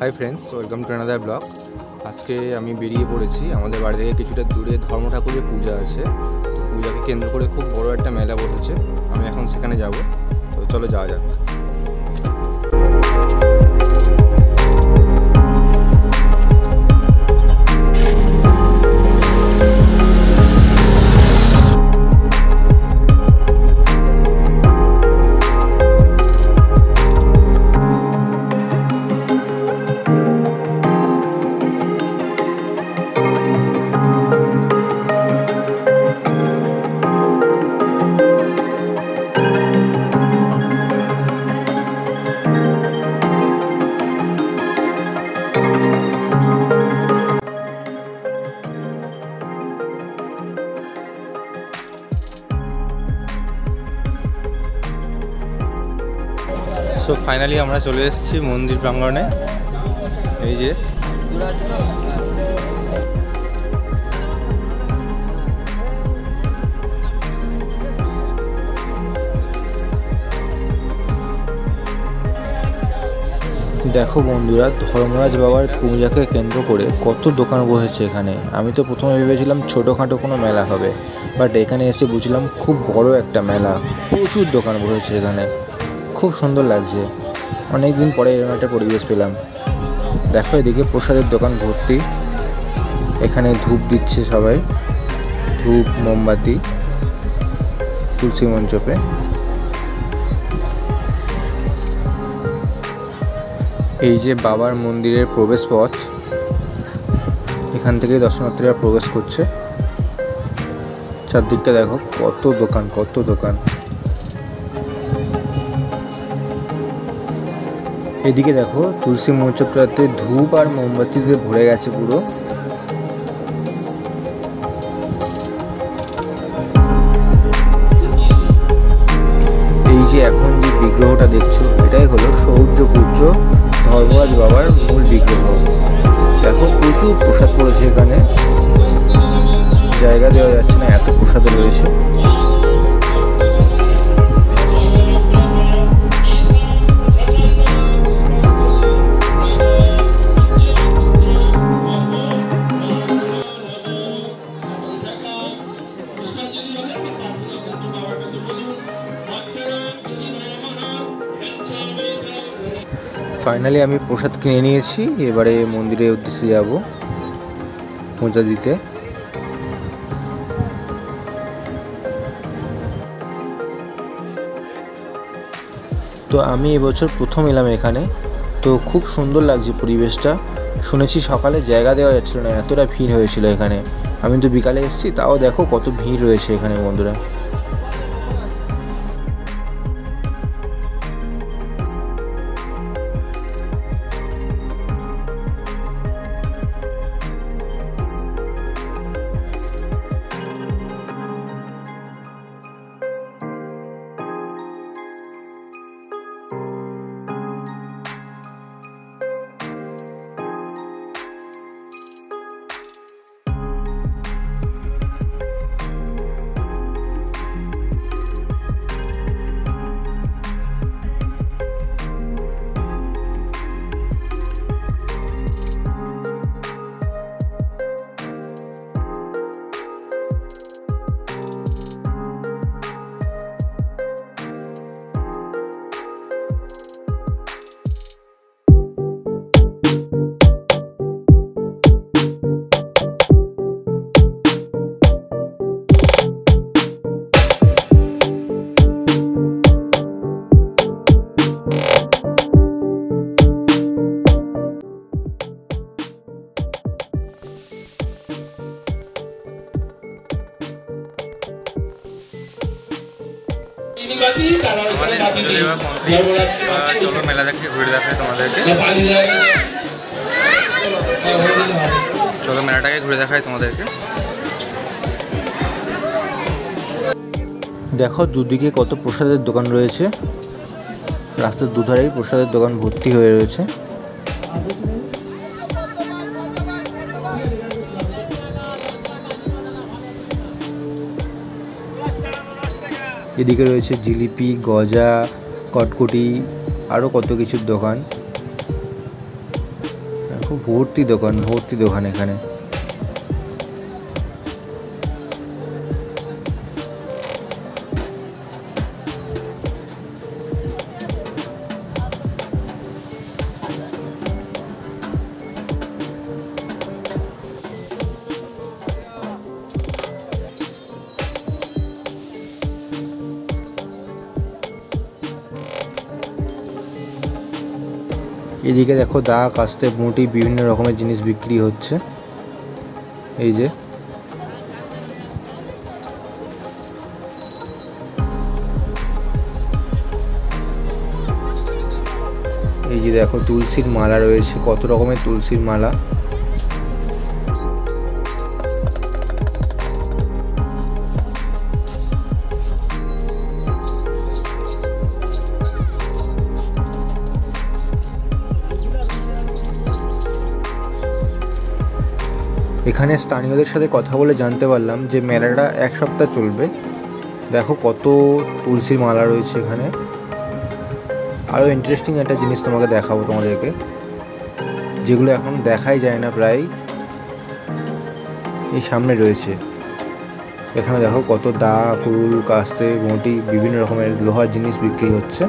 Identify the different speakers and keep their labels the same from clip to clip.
Speaker 1: High friends welcome to another blog. आज के आमी बेरिए पड़ेছি আমাদের বাড়ি থেকে কিছুটা দূরে ধর্ম ঠাকুরের পূজা আছে। তো পূজাকে কেন্দ্র করে খুব বড় একটা মেলা বসেছে। আমি এখন সেখানে যাব। তো চলো যাওয়া যাক। सो फाइनली আমরা চলে এসেছি মন্দির প্রাঙ্গণে। এই যে দেখো বন্ধুরা, ধর্মরাজ বাবার পূজাকে কেন্দ্র করে কত দোকান বসেছে এখানে। আমি তো প্রথমে ভেবেছিলাম ছোটোখাটো কোনো মেলা হবে, বাট এখানে এসে বুঝলাম খুব বড় একটা মেলা। প্রচুর দোকান বসেছে এখানে, খুব সুন্দর লাগছে। অনেক দিন পরে এরকম একটা পরিবেশ পেলাম। দেখো এদিকে প্রসাদের দোকান ভর্তি। এখানে ধূপ দিচ্ছে সবাই, ধূপ মোমবাতি তুলসী মঞ্চপে। এই যে বাবার মন্দিরের প্রবেশ পথ, এখান থেকে দর্শনার্থীরা প্রবেশ করছে। চারদিকটা দেখো কত দোকান কত দোকান। এদিকে দেখো তুলসী মঞ্চটাতে ধূপ আর মোমবাতিতে ভরে গেছে পুরো। এই যে এখন যে বিগ্রহটা দেখছো, এটাই হলো শৌর্য পূজ্য ধর্মরাজ বাবার মূল বিগ্রহ। দেখো প্রচুর প্রসাদ পড়েছে এখানে, জায়গা দেওয়া যাচ্ছে না, এত প্রসাদ রয়েছে। ফাইনালি আমি প্রসাদ কিনে নিয়েছি। এবারে মন্দিরের উদ্দেশ্যে যাব পূজা দিতে। তো আমি এবছর প্রথম এলাম এখানে, তো খুব সুন্দর লাগছে পরিবেশটা। শুনেছি সকালে জায়গা দেওয়া যাচ্ছিল না, এতটা ভিড় হয়েছিল এখানে। আমি তো বিকালে এসেছি, তাও দেখো কত ভিড় রয়েছে এখানে বন্ধুরা। চলো মেলা দেখে ঘুরে দেখায় তোমাদেরকে। চলো মেলাটাকে ঘুরে দেখায় তোমাদেরকে। দেখো দুদিকে কত প্রসাদের দোকান রয়েছে, রাস্তার দুধারেই প্রসাদের দোকান ভর্তি হয়ে রয়েছে। এদিকে রয়েছে জিলিপি, গজা, কটকটি, আরও কত কিছুর দোকান। দেখো ভর্তি দোকান এখানে। এদিকে দেখো দা, কাস্তে, মুটি, বিভিন্ন রকমের জিনিস বিক্রি হচ্ছে। এই যে দেখো তুলসীর মালা রয়েছে, কত রকমের তুলসীর মালা। এখানে স্থানীয়দের সাথে কথা বলে জানতে পারলাম যে মেলাটা 1 সপ্তাহ চলবে। দেখো কত তুলসীর মালা রয়েছে এখানে। আরও ইন্টারেস্টিং একটা জিনিস তোমাকে দেখাবো তোমাদেরকে, যেগুলো এখন দেখাই যায় না প্রায়। এই সামনে রয়েছে, এখানে দেখো কত দা, কুরুল, কাস্তে, বঁটি, বিভিন্ন রকমের লোহার জিনিস বিক্রি হচ্ছে।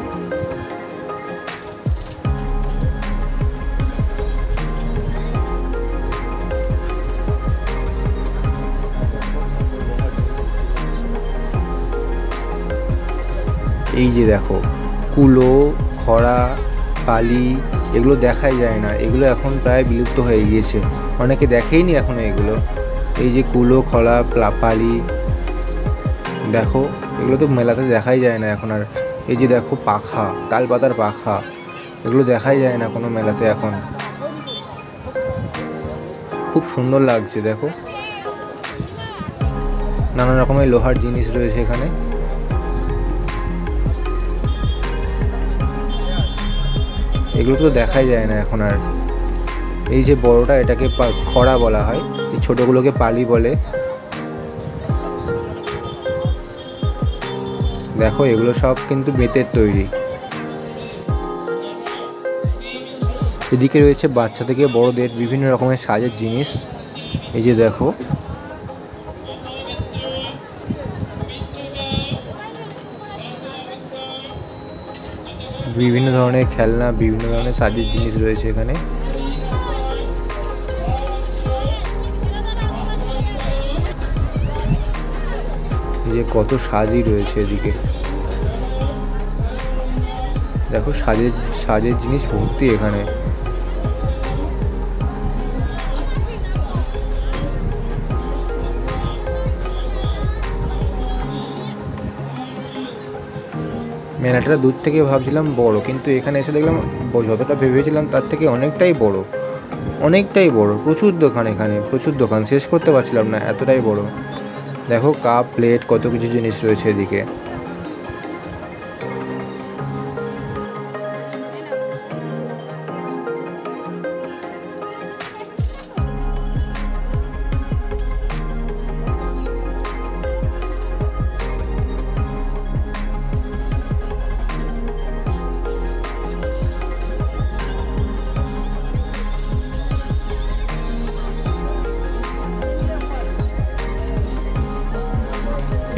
Speaker 1: এই যে দেখো কুলো, খড়া, পালি, এগুলো দেখাই যায় না, এগুলো এখন প্রায় বিলুপ্ত হয়ে গিয়েছে, অনেকে দেখেইনি এখনো এগুলো। এই যে কুলো, খড়া, পালি, দেখো এগুলো তো মেলাতে দেখাই যায় না এখন আর। এই যে দেখো পাখা, তাল পাতার পাখা, এগুলো দেখাই যায় না কোনো মেলাতে এখন। খুব সুন্দর লাগছে দেখো, নানা রকমের লোহার জিনিস রয়েছে এখানে। এগুলো তো দেখাই যায় না এখন আর। এই যে বড়টা, এটাকে খড়া বলা হয়, এই ছোটগুলোকে পালি বলে। দেখো এগুলো সব কিন্তু বেতের তৈরি। এদিকে রয়েছে বাচ্চা থেকে বড়দের বিভিন্ন রকমের সাজের জিনিস। এই যে দেখো বিভিন্ন ধরনের খেলনা, বিভিন্ন ধরনের সাজের জিনিস রয়েছে এখানে। এই যে কত সাজই রয়েছে এদিকে, দেখো সাজের জিনিস ভর্তি এখানে। মেলাটা দূর থেকে ভাবছিলাম বড়, কিন্তু এখানে এসে দেখলাম যতটা ভেবেছিলাম তার থেকে অনেকটাই বড়। প্রচুর দোকান, এখানে প্রচুর দোকান, শেষ করতে পারছিলাম না, এতটাই বড়। দেখো কাপ, প্লেট, কত কিছু জিনিস রয়েছে এদিকে।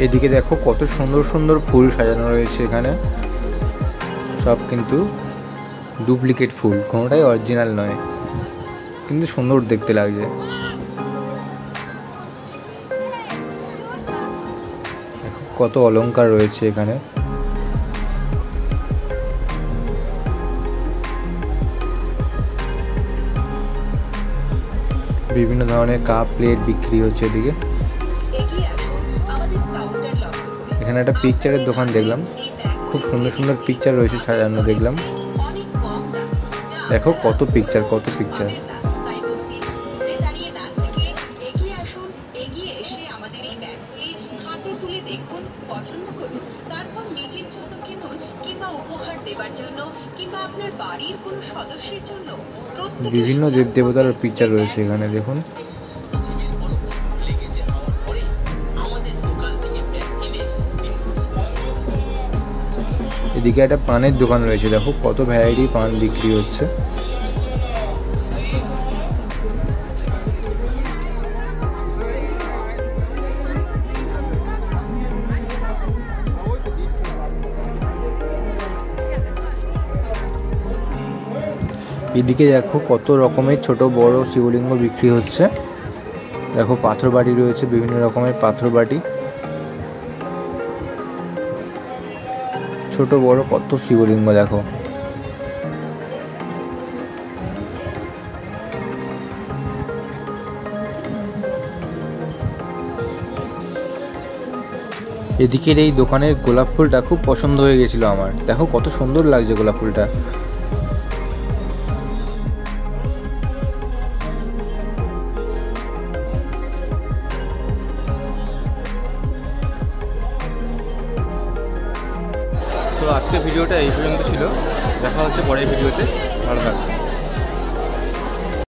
Speaker 1: এদিকে দেখো কত সুন্দর সুন্দর ফুল সাজানো রয়েছে এখানে, সব কিন্তু ডুপ্লিকেট ফুল, কোনোটাই অরিজিনাল নয়, কিন্তু সুন্দর দেখতে লাগছে। কত অলংকার রয়েছে এখানে। বিভিন্ন ধরনের কাপ, প্লেট বিক্রি হচ্ছে এদিকে। এখানে একটা পিকচারের দোকান দেখলাম, খুব সুন্দর সুন্দর পিকচার রয়েছে সাজানো দেখলাম। দেখো কত পিকচার। বিভিন্ন দেব দেবতার পিকচার রয়েছে এখানে দেখুন। এদিকে একটা পানের দোকান রয়েছে, দেখো কত ভ্যারাইটি পান বিক্রি হচ্ছে। এদিকে দেখো কত রকমের ছোট বড় শিবলিঙ্গ বিক্রি হচ্ছে। দেখো পাথর বাটি রয়েছে, বিভিন্ন রকমের পাথর বাটি, ছোট বড় কত শিবলিঙ্গ দেখো। এদিকের এই দোকানের গোলাপ ফুলটা খুব পছন্দ হয়ে গেছিল আমার। দেখো কত সুন্দর লাগছে গোলাপ ফুলটা। তো আজকের ভিডিওটা এই পর্যন্ত ছিল। দেখা হচ্ছে পরের ভিডিওতে। ভালো থাকবে।